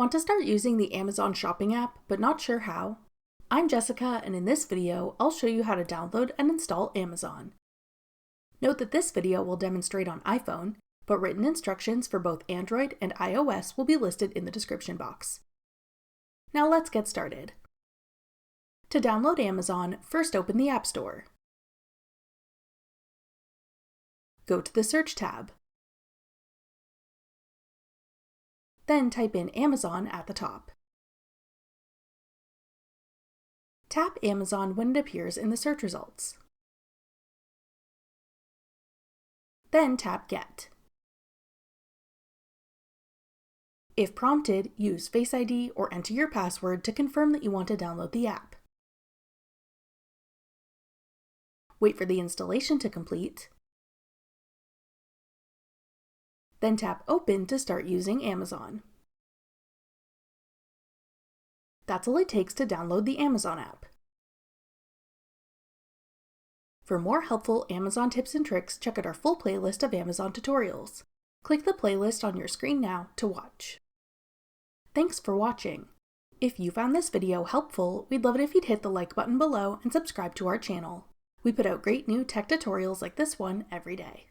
Want to start using the Amazon shopping app, but not sure how? I'm Jessica, and in this video, I'll show you how to download and install Amazon. Note that this video will demonstrate on iPhone, but written instructions for both Android and iOS will be listed in the description box. Now let's get started. To download Amazon, first open the App Store. Go to the Search tab. Then type in Amazon at the top. Tap Amazon when it appears in the search results. Then tap Get. If prompted, use Face ID or enter your password to confirm that you want to download the app. Wait for the installation to complete. Then tap Open to start using Amazon. That's all it takes to download the Amazon app. For more helpful Amazon tips and tricks, check out our full playlist of Amazon tutorials. Click the playlist on your screen now to watch. Thanks for watching. If you found this video helpful, we'd love it if you'd hit the like button below and subscribe to our channel. We put out great new tech tutorials like this one every day.